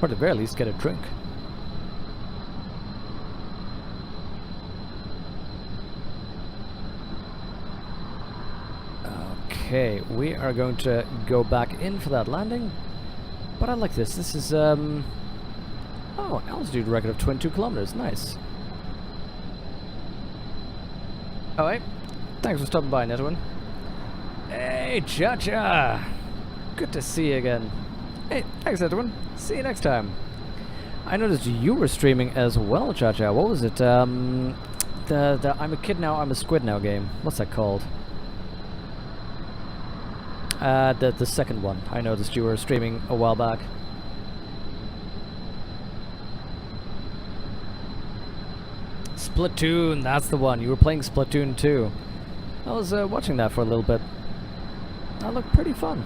Or at the very least get a drink. Okay, we are going to go back in for that landing. But I like this. This is, oh, altitude record of 22 kilometers. Nice. Oh, hey. Thanks for stopping by, Netwin. Hey, Cha-Cha! Good to see you again. Hey, thanks, Netwin. See you next time. I noticed you were streaming as well, Cha-Cha. What was it? The I'm a Kid Now, I'm a Squid Now game. What's that called? The second one. I noticed you were streaming a while back. Splatoon, that's the one. You were playing Splatoon 2. I was watching that for a little bit. That looked pretty fun.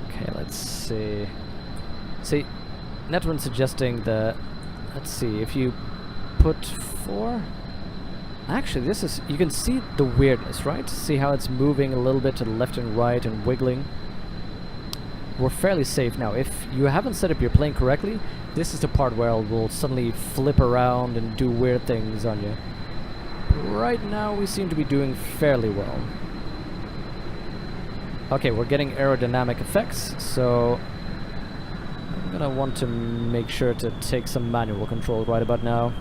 Okay, let's see. See, Netwin suggesting the... Let's see, if you put 4... Actually, this is... You can see the weirdness, right? See how it's moving a little bit to the left and right and wiggling? We're fairly safe now. If you haven't set up your plane correctly, this is the part where it will suddenly flip around and do weird things on you. But right now, we seem to be doing fairly well. Okay, we're getting aerodynamic effects, so... I'm gonna want to make sure to take some manual control right about now.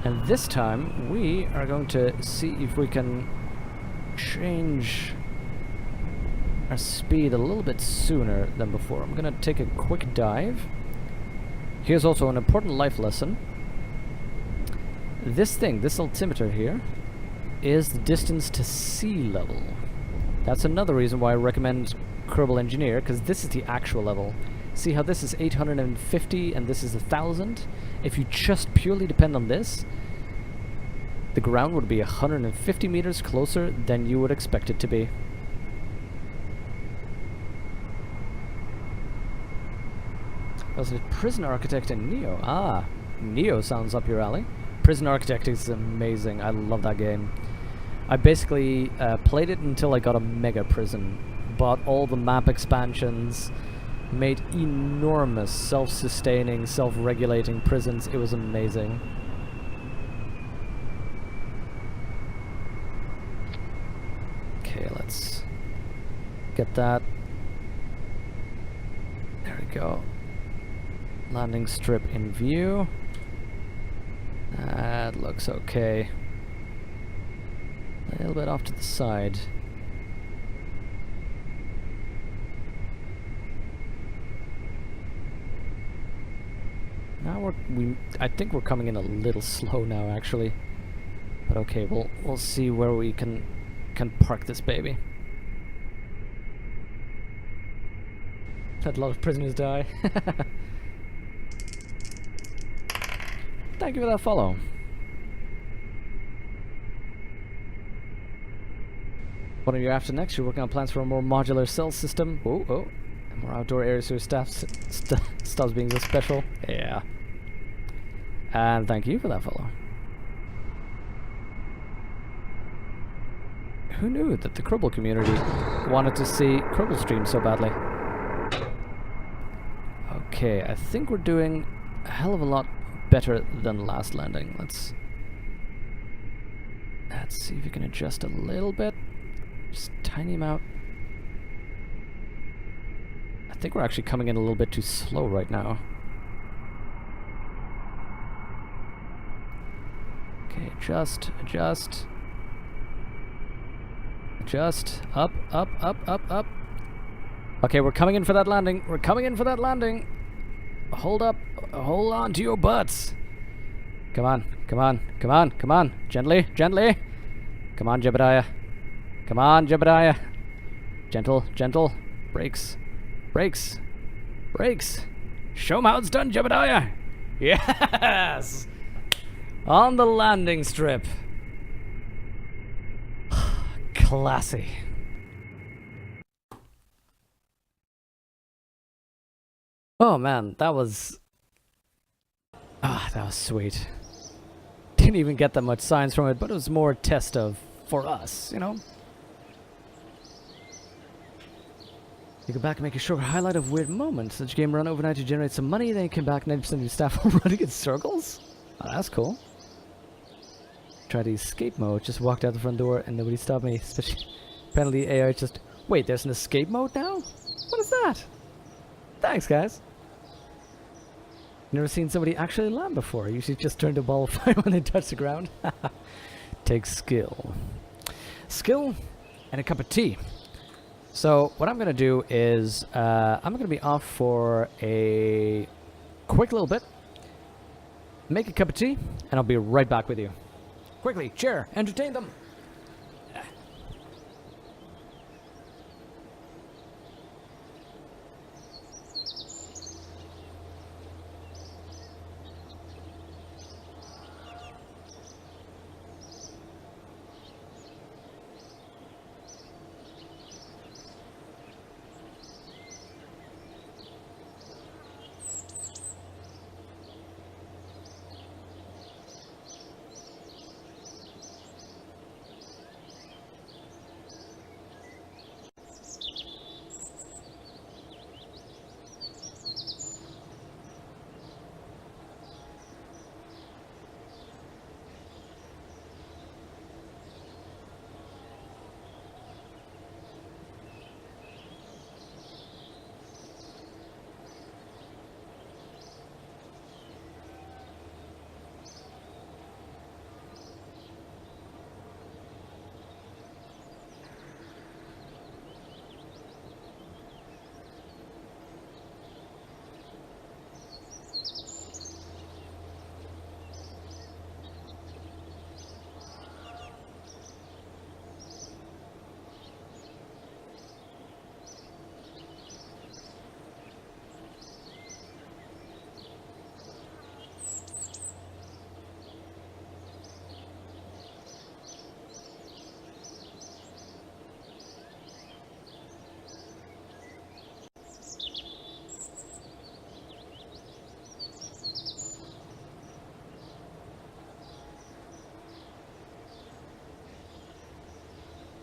And this time, we are going to see if we can change our speed a little bit sooner than before. I'm gonna take a quick dive. Here's also an important life lesson. This thing, this altimeter here, is the distance to sea level. That's another reason why I recommend Kerbal Engineer, because this is the actual level. See how this is 850 and this is 1,000? If you just purely depend on this, the ground would be 150 meters closer than you would expect it to be. Was it Prison Architect and Neo? Ah, Neo sounds up your alley. Prison Architect is amazing. I love that game. I basically played it until I got a mega prison. Bought all the map expansions. Made enormous self-sustaining, self-regulating prisons. It was amazing. Okay, let's get that. There we go. Landing strip in view. That looks okay. A little bit off to the side. Now I think we're coming in a little slow now, actually. But okay, we'll see where we can park this baby. Had a lot of prisoners die. Thank you for that follow. What are you after next? You're working on plans for a more modular cell system. Oh. More outdoor areas so stops being so special. Yeah. And thank you for that follow. Who knew that the Kerbal community wanted to see Kerbal stream so badly? Okay, I think we're doing a hell of a lot better than last landing. Let's see if we can adjust a little bit. Just tiny amount. I think we're actually coming in a little bit too slow right now. Okay, adjust. Up. Okay, we're coming in for that landing. Hold up. Hold on to your butts. Come on. Gently. Come on, Jebediah. Gentle. Brakes. Show 'em how it's done, Jebediah. Yes! On the landing strip. Classy. Oh man, that was sweet. Didn't even get that much science from it, but it was more a test of for us, you know? You go back and make a short highlight of weird moments. Let your game run overnight to generate some money, then you come back 90% of your staff are running in circles? Oh, that's cool. Try the escape mode, just walked out the front door and nobody stopped me. Especially, apparently AI just... Wait, there's an escape mode now? What is that? Thanks, guys. Never seen somebody actually land before. I usually just turn to a ball of fire when they touch the ground. Takes skill. Skill and a cup of tea. So what I'm going to do is I'm going to be off for a quick little bit. Make a cup of tea and I'll be right back with you. Quickly, chair, entertain them.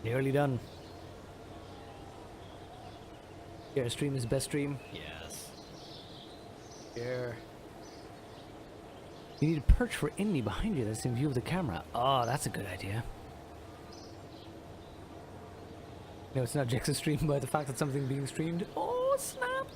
Nearly done. Your stream is best stream? Yes. Here. You need a perch for Indy behind you that's in view of the camera. Oh, that's a good idea. No, it's not Jackson's stream, but the fact that something being streamed. Oh, snap!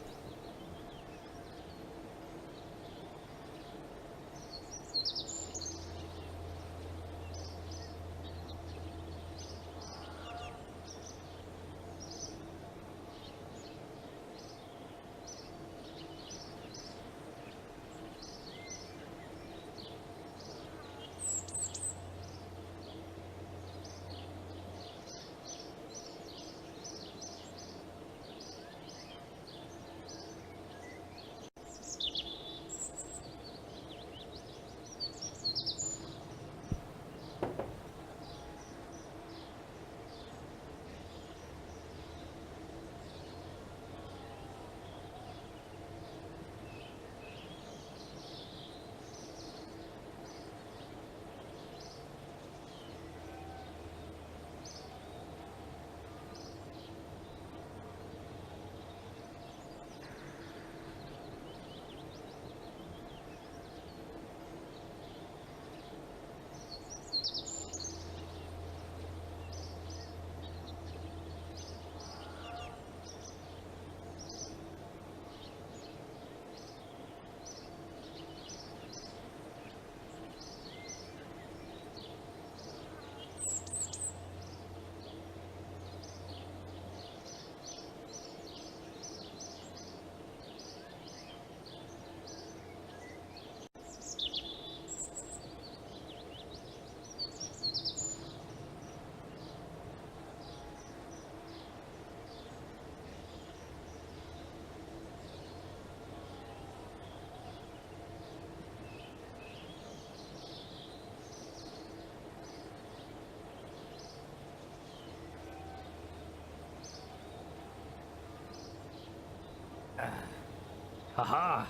Haha!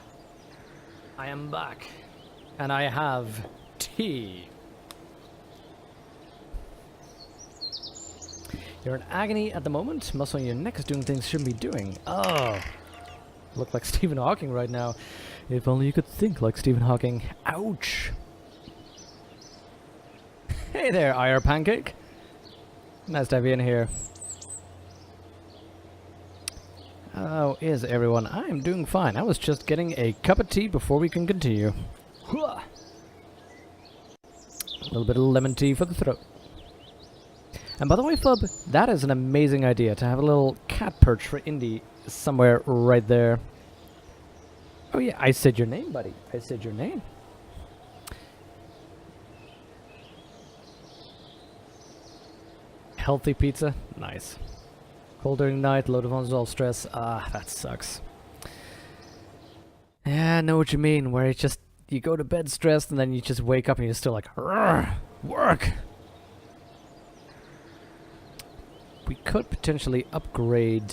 I am back. And I have tea. You're in agony at the moment. Muscle in your neck is doing things shouldn't be doing. Oh. Look like Stephen Hawking right now. If only you could think like Stephen Hawking. Ouch. Hey there, Ire Pancake. Nice to have you in here. How is everyone? I am doing fine. I was just getting a cup of tea before we can continue. A little bit of lemon tea for the throat. And by the way, Fub, that is an amazing idea to have a little cat perch for Indy somewhere right there. Oh yeah, I said your name, buddy. I said your name. Healthy pizza? Nice. Cold during night, load of unresolved stress. Ah, that sucks. Yeah, I know what you mean, where it's just, you go to bed stressed and then you just wake up and you're still like, work! We could potentially upgrade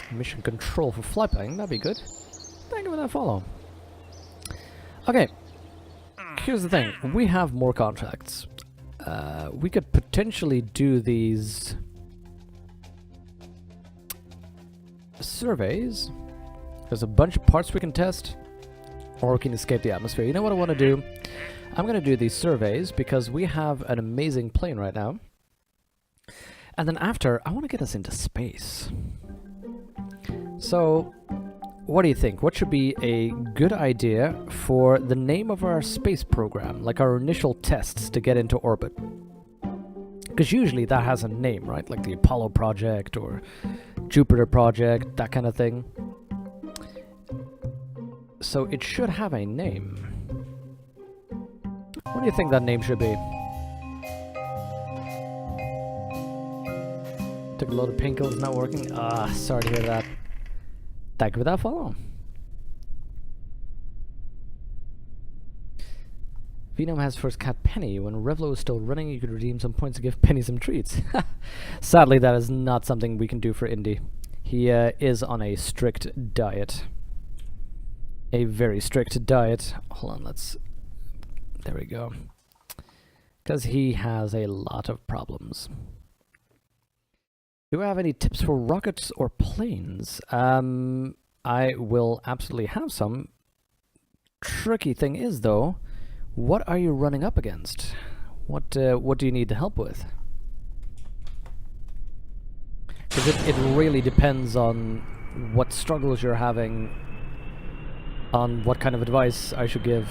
mission control for flyplaying, that'd be good. Thank you for that follow. Okay, here's the thing, we have more contracts. We could potentially do these surveys. There's a bunch of parts we can test, or we can escape the atmosphere. You know what I want to do? I'm going to do these surveys because we have an amazing plane right now. And then after, I want to get us into space. So, what do you think? What should be a good idea for the name of our space program? Like our initial tests to get into orbit? Because usually that has a name, right? Like the Apollo project or Jupiter project, that kind of thing. So it should have a name. What do you think that name should be? Took a load of painkillers, not working. Ah, sorry to hear that. Thank you for that follow. Venom has first cat Penny. When Revlo is still running, you could redeem some points to give Penny some treats. Sadly, that is not something we can do for Indy. He is on a strict diet. A very strict diet. Hold on, let's... There we go. Because he has a lot of problems. Do I have any tips for rockets or planes? I will absolutely have some. Tricky thing is, though, what are you running up against? What do you need the help with? Because it really depends on what struggles you're having, on what kind of advice I should give.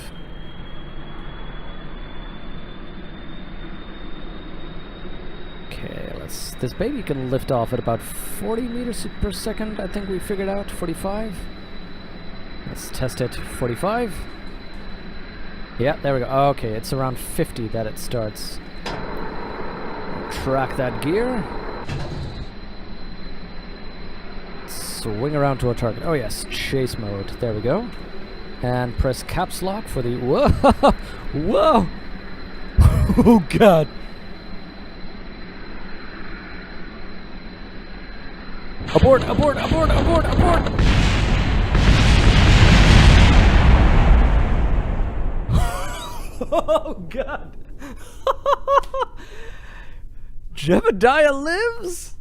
Okay, this baby can lift off at about 40 meters per second, I think we figured out. 45. Let's test it. 45. Yeah, there we go. Okay, it's around 50 that it starts. Track that gear. Swing around to our target. Oh yes, chase mode. There we go. And press caps lock for the... Whoa! Whoa! Oh god! Abort! Abort! Abort! Abort! Abort! Oh god! Jebediah lives?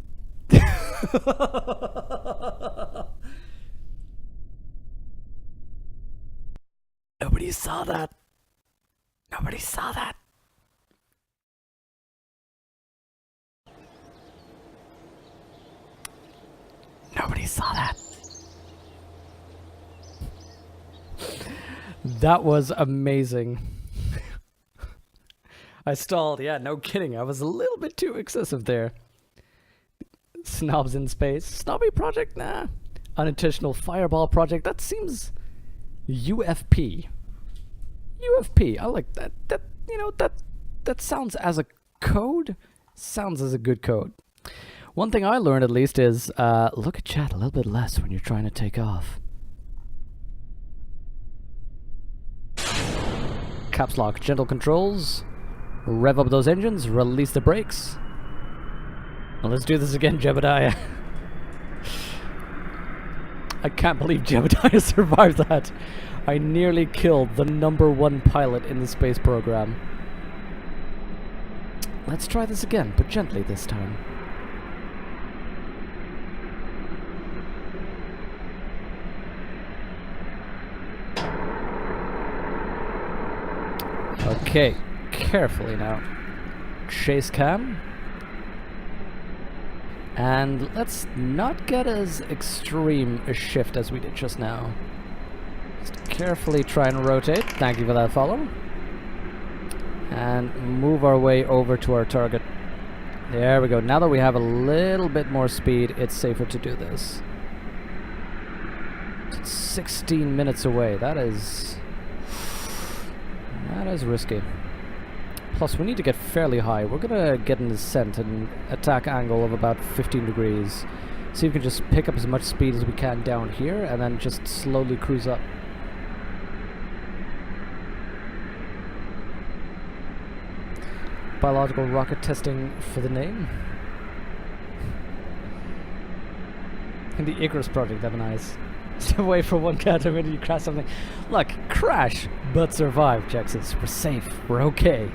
Nobody saw that. Nobody saw that. Nobody saw that. That was amazing. I stalled. Yeah, no kidding. I was a little bit too excessive there. Snobs in space. Snobby project? Nah. Unintentional fireball project. That seems UFP. UFP. I like that. That, you know, that sounds as a code. Sounds as a good code. One thing I learned at least is look at chat a little bit less when you're trying to take off. Caps lock, gentle controls. Rev up those engines, release the brakes. Well, let's do this again, Jebediah. I can't believe Jebediah survived that. I nearly killed the #1 pilot in the space program. Let's try this again, but gently this time. Okay, carefully now. Chase cam. And let's not get as extreme a shift as we did just now. Just carefully try and rotate. Thank you for that follow. And move our way over to our target. There we go. Now that we have a little bit more speed, it's safer to do this. It's 16 minutes away. That is risky. Plus, we need to get fairly high. We're gonna get an ascent and attack angle of about 15 degrees. See if we can just pick up as much speed as we can down here, and then just slowly cruise up. Biological rocket testing for the name. In the Icarus project, that'd be nice. Step away for one counter when you crash something. Look, crash, but survive, Jaxus. We're safe. We're okay.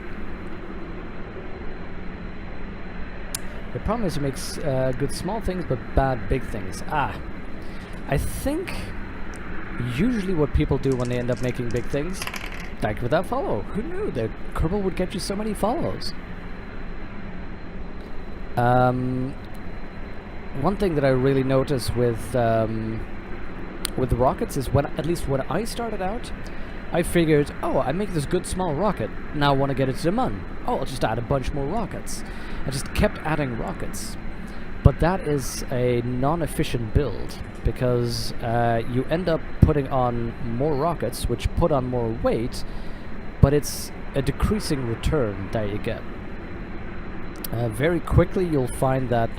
The problem is it makes good small things, but bad big things. I think usually what people do when they end up making big things, thank you for that follow. Who knew that Kerbal would get you so many follows? One thing that I really notice with rockets is at least when I started out, I figured, oh, I make this good small rocket, now I want to get it to the moon. Oh, I'll just add a bunch more rockets. I just kept adding rockets. But that is a non-efficient build, because you end up putting on more rockets, which put on more weight, but it's a decreasing return that you get. Very quickly you'll find that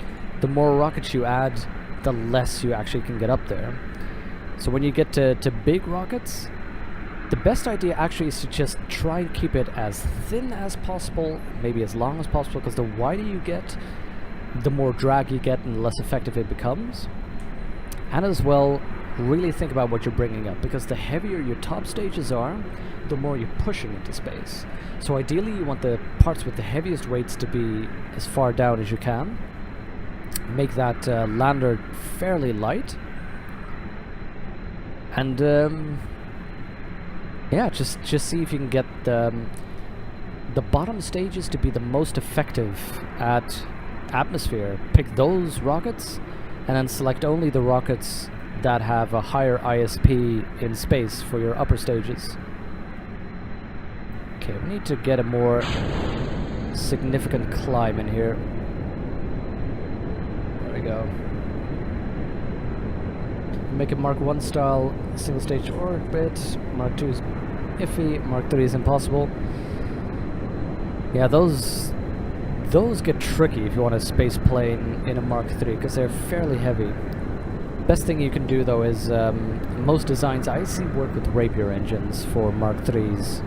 the more rockets you add, the less you actually can get up there. So when you get to big rockets, the best idea actually is to just try and keep it as thin as possible, maybe as long as possible, because the wider you get, the more drag you get and the less effective it becomes. And as well, really think about what you're bringing up, because the heavier your top stages are, the more you're pushing into space. So ideally you want the parts with the heaviest weights to be as far down as you can. Make that lander fairly light. And yeah, just see if you can get the bottom stages to be the most effective at atmosphere. Pick those rockets, and then select only the rockets that have a higher ISP in space for your upper stages. Okay, we need to get a more significant climb in here. There we go. Make a Mark 1 style single stage orbit. Mark 2 is iffy. Mark 3 is impossible. Yeah, those get tricky if you want a space plane in a Mark 3, because they're fairly heavy. Best thing you can do though is most designs I see work with Rapier engines for Mark 3s,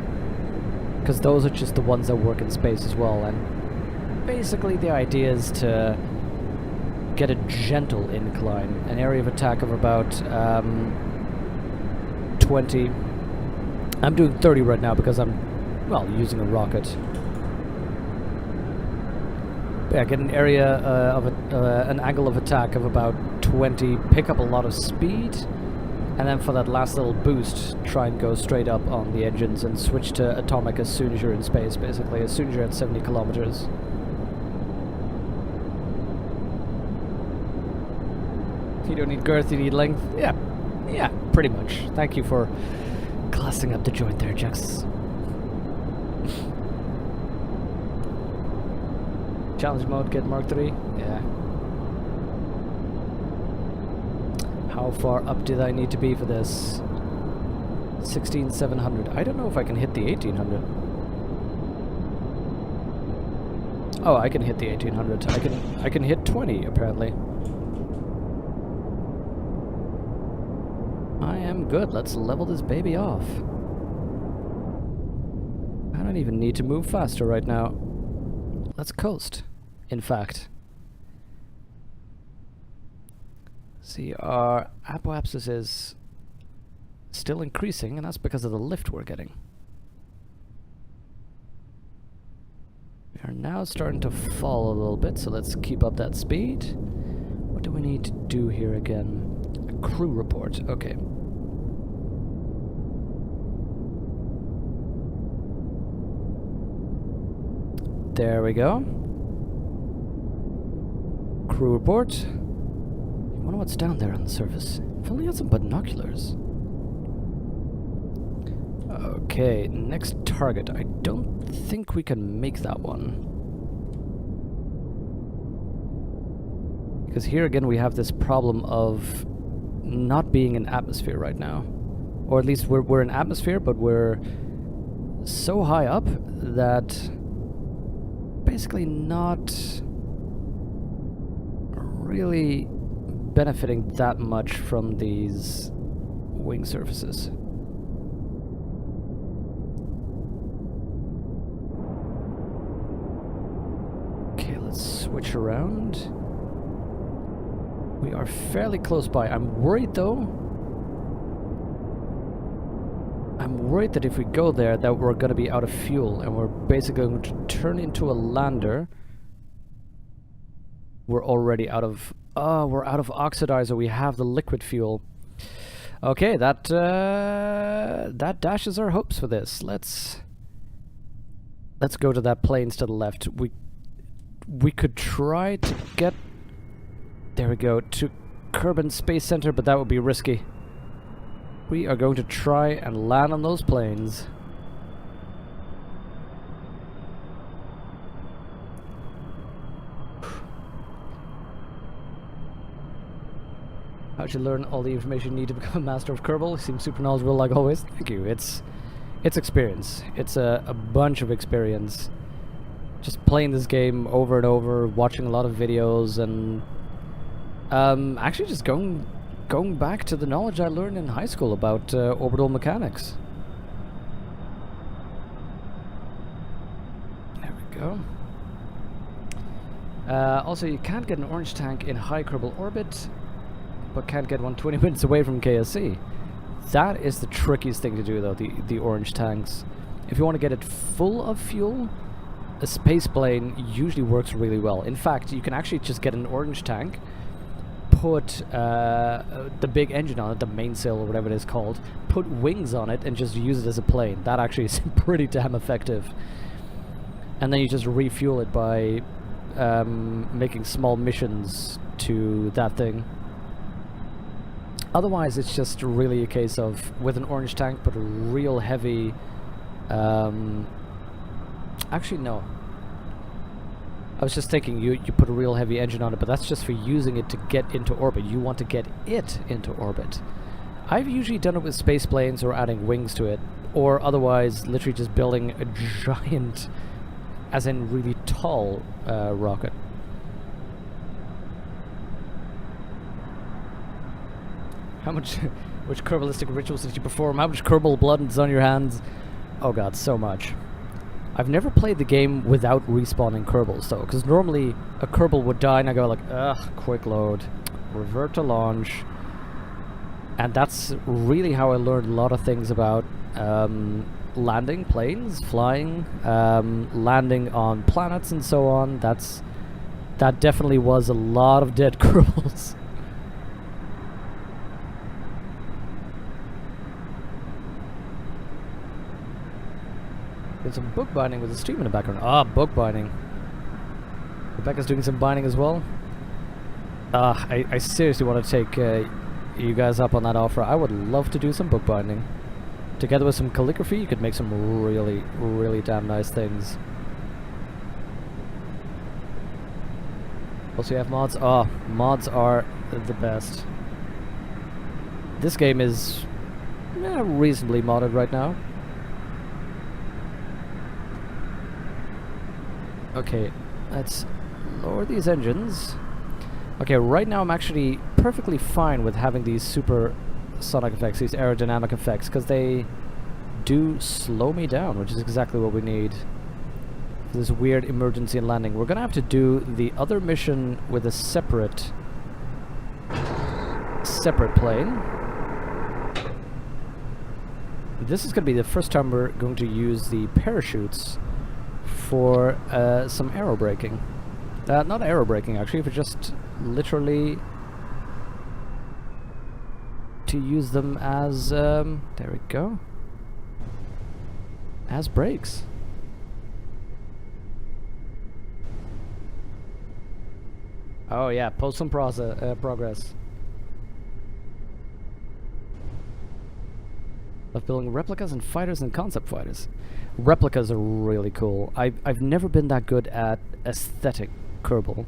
because those are just the ones that work in space as well. And basically the idea is to get a gentle incline, an area of attack of about 20. I'm doing 30 right now because I'm, well, using a rocket. But yeah, get an area of an angle of attack of about 20, pick up a lot of speed, and then for that last little boost, try and go straight up on the engines and switch to atomic as soon as you're in space, basically, as soon as you're at 70 kilometers. You don't need girth, you need length. Yeah, pretty much. Thank you for classing up the joint there, Jax. Challenge mode, get Mark 3. Yeah. How far up did I need to be for this? 16,700. I don't know if I can hit the 1800. Oh, I can hit the 1800. I can hit 20 apparently. I am good. Let's level this baby off. I don't even need to move faster right now. Let's coast, in fact. See, our apoapsis is still increasing, and that's because of the lift we're getting. are now starting to fall a little bit, so let's keep up that speed. What do we need to do here again? A crew report, okay. There we go. Crew report. I wonder what's down there on the surface. If only had some binoculars. Okay, next target. I don't think we can make that one. Because here again we have this problem of not being in atmosphere right now. Or at least we're in atmosphere, but we're so high up that basically not really benefiting that much from these wing surfaces. Okay, let's switch around. We are fairly close by. I'm worried though. I'm worried that if we go there that we're going to be out of fuel and we're basically going to turn into a lander. We're already out of... Oh, we're out of oxidizer. We have the liquid fuel. Okay, that dashes our hopes for this. Let's go to that plains to the left. We could try to get... There we go, to Kerbin Space Center, but that would be risky. We are going to try and land on those planes. How'd you learn all the information you need to become a master of Kerbal? You seem super knowledgeable like always. Thank you. It's experience. It's a bunch of experience. Just playing this game over and over, watching a lot of videos, and actually just going back to the knowledge I learned in high school about orbital mechanics. There we go. Also, you can't get an orange tank in high Kerbal orbit, but can't get one 20 minutes away from KSC. That is the trickiest thing to do, though, the orange tanks. If you want to get it full of fuel, a space plane usually works really well. In fact, you can actually just get an orange tank, put the big engine on it, the mainsail or whatever it is called, put wings on it and just use it as a plane. That actually is pretty damn effective. And then you just refuel it by making small missions to that thing. Otherwise it's just really a case of, with an orange tank, but a real heavy... actually no. I was just thinking you put a real heavy engine on it, but that's just for using it to get into orbit. You want to get it into orbit. I've usually done it with space planes or adding wings to it, or otherwise literally just building a giant, as in really tall, rocket. How much, which Kerbalistic rituals did you perform? How much Kerbal blood is on your hands? Oh god, so much. I've never played the game without respawning Kerbals, though, because normally a Kerbal would die and I go like, ugh, quick load, revert to launch. And that's really how I learned a lot of things about landing planes, flying, landing on planets and so on. That definitely was a lot of dead Kerbals. There's some bookbinding with a stream in the background. Ah, bookbinding. Rebecca's doing some binding as well. I seriously want to take you guys up on that offer. I would love to do some bookbinding. Together with some calligraphy, you could make some really, really damn nice things. Also, you have mods. Oh, mods are the best. This game is reasonably modded right now. Okay, let's lower these engines. Okay, right now I'm actually perfectly fine with having these super sonic effects, these aerodynamic effects, because they do slow me down, which is exactly what we need for this weird emergency and landing. We're gonna have to do the other mission with a separate plane. This is gonna be the first time we're going to use the parachutes for some aero braking. Not aero braking actually, but just literally to use them as, there we go, as brakes. Oh yeah, post some progress. Of building replicas and fighters and concept fighters. Replicas are really cool. I've never been that good at aesthetic Kerbal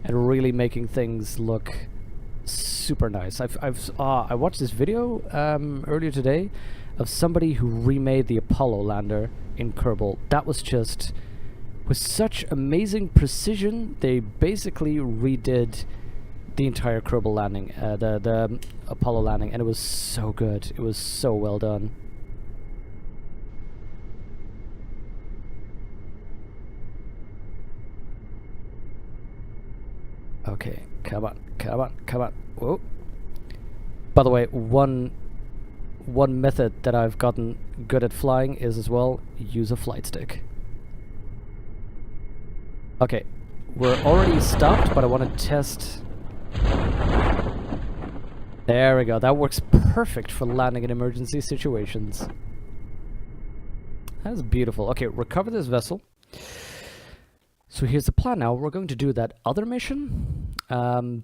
and really making things look super nice. I watched this video earlier today of somebody who remade the Apollo lander in Kerbal. That was just with such amazing precision. They basically redid the entire Kerbal landing, the Apollo landing, and it was so good. It was so well done. Okay, come on, come on, come on. Whoa. By the way, one method that I've gotten good at flying is as well use a flight stick. Okay, we're already stopped, but I want to test. There we go. That works perfect for landing in emergency situations. That's beautiful. Okay, recover this vessel. So here's the plan now. We're going to do that other mission,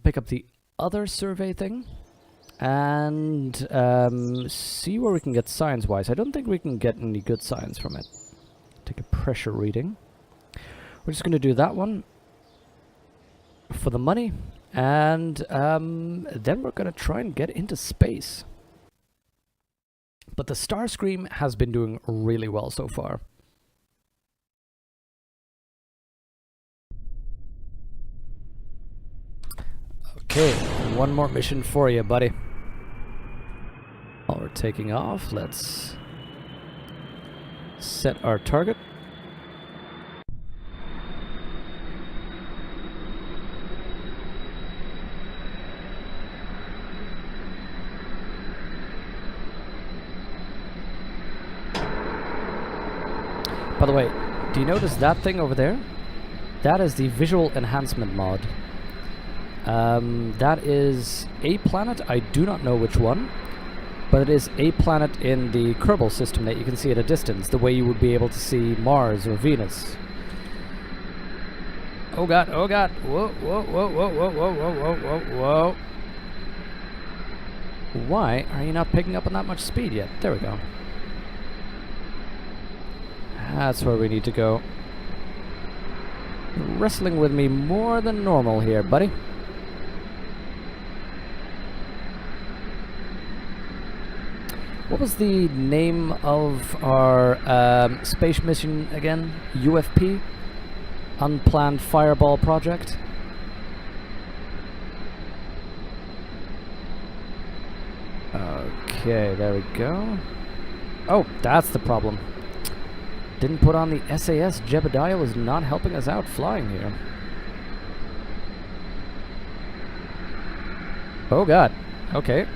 pick up the other survey thing, and see where we can get science-wise. I don't think we can get any good science from it. Take a pressure reading. We're just going to do that one for the money, and then we're going to try and get into space. But the Starscream has been doing really well so far. Okay, one more mission for you, buddy. While we're taking off, let's set our target. By the way, do you notice that thing over there? That is the visual enhancement mod. That is a planet, I do not know which one, but it is a planet in the Kerbal system that you can see at a distance, the way you would be able to see Mars or Venus. Oh god, oh god, whoa, whoa, whoa, whoa, whoa, whoa, whoa, whoa, whoa, whoa. Why are you not picking up on that much speed yet? There we go. That's where we need to go. You're wrestling with me more than normal here, buddy. What was the name of our space mission again? UFP? Unplanned Fireball Project? Okay, there we go. Oh, that's the problem. Didn't put on the SAS. Jebediah was not helping us out flying here. Oh god. Okay.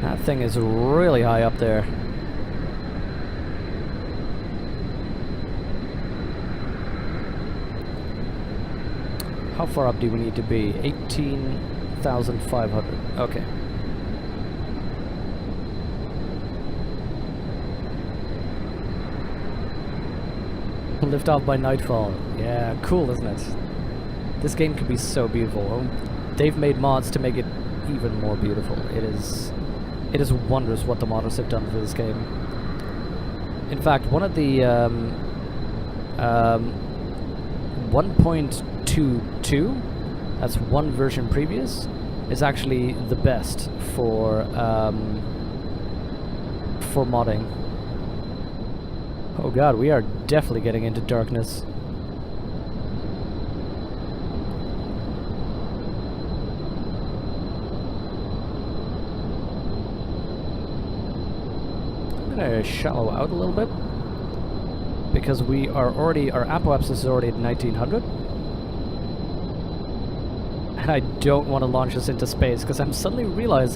That thing is really high up there. How far up do we need to be? 18,500. Okay. Lift off by nightfall. Yeah, cool, isn't it? This game could be so beautiful. They've made mods to make it even more beautiful. It is wondrous what the modders have done for this game. In fact, one of the 1.22, that's one version previous, is actually the best for modding. Oh god, we are definitely getting into darkness. I'm gonna shallow out a little bit because we are already, our apoapsis is already at 1900. And I don't want to launch us into space because I'm suddenly realizing